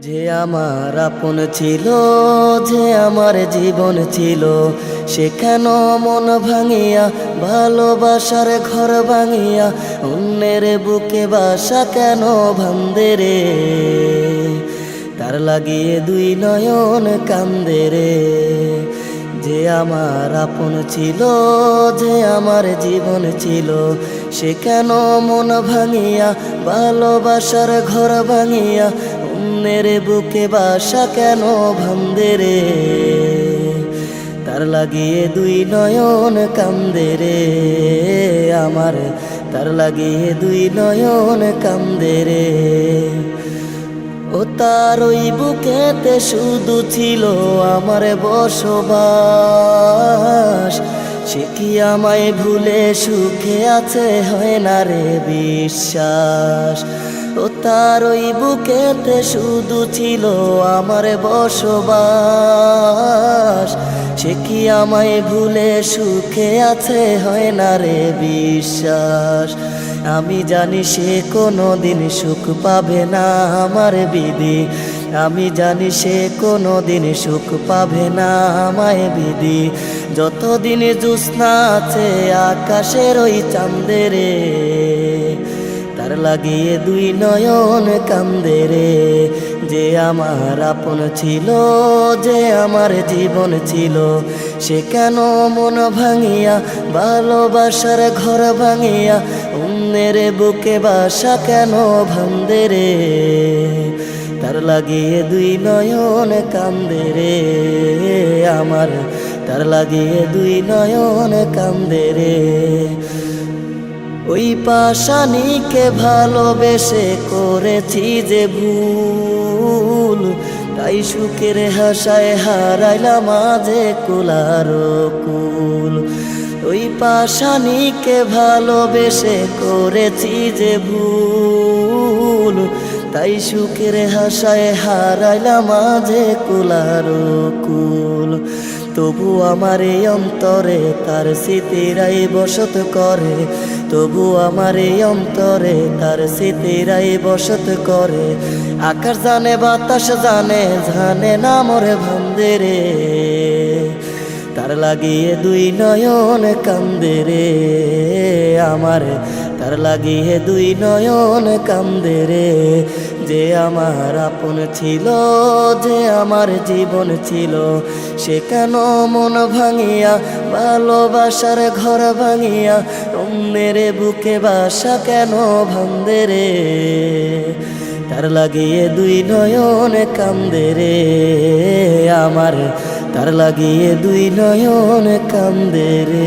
যে আমার আপন ছিল, যে আমার জীবন ছিল, সে কেন মন ভাঙিয়া ভালোবাসার ঘর ভাঙিয়া অন্যের বুকে বাসা কেন ভাঙদে রে। তার লাগিয়ে দুই নয়ন কান্দে রে। যে আমার আপন ছিল, যে আমার জীবন ছিল, সে কেন মন ভাঙিয়া ভালোবাসার ঘর ভাঙিয়া অন্যের বুকে বাসা কেন ভাঙদে রে। তার লাগিয়ে দুই নয়ন কান্দে রে আমার, তার লাগিয়ে দুই নয়ন কান্দে রে। ও তার ওই বুকেতে শুধু ছিল আমার বসবাস, সে কি আমায় ভুলে সুখে আছে হয় না রে বিশ্বাস। ও তার ওই বুকেতে শুধু ছিল আমার বসবাস, সে কি আমায় ভুলে সুখে আছে হয় না রে বিশ্বাস। আমি জানি সে কোনো দিন সুখ পাবে না আমার বিধি, আমি জানি সে কোনো দিন সুখ পাবে না আমায় বিধি। যতদিন জ্যোৎস্না আছে আকাশের ওই চাঁদে রে, তার লাগিয়ে দুই নয়ন কান্দে রে। যে আমার আপন ছিল, যে আমার জীবন ছিল, সে কেন মন ভাঙিয়া ভালোবাসার ঘর ভাঙিয়া অন্যের বুকে বাসা কেন ভাঙদে রে। তার লাগিয়ে দুই নয়ন কান্দে রে আমার, তার লাগিয়ে দুই নয়ন কান্দে রে। ওই পাশানিকে ভালোবেসে করেছি যে ভুল, তাই সুখের হাসায় হারাইলাম আজে কুলার কুল। ওই পাশানিকে ভালোবেসে করেছি যে ভুল, তাই সুখের হাসায় হারাইলাম আজে কুলার কুল। তবু আমার এই অন্তরে তার স্মৃতিরাই বসত করে, তবু আমার এই অন্তরে তার স্মৃতিরাই বসত করে। আকাশ জানে বাতাস জানে, জানে না মোরে ভাঙদে রে। তার লাগিয়ে দুই নয়ন কান্দে রে আমার, তার লাগিয়ে দুই নয়ন কান্দে রে। যে আমার আপন ছিল, যে আমার জীবন ছিল, সে কেন মন ভাঙিয়া ভালোবাসার ঘর ভাঙিয়া অন্যের বুকে বাসা কেন ভাঙদে রে। তার লাগিয়ে দুই নয়ন কান্দে রে আমার, তার লাগিয়ে দুই নয়ন কান্দে রে।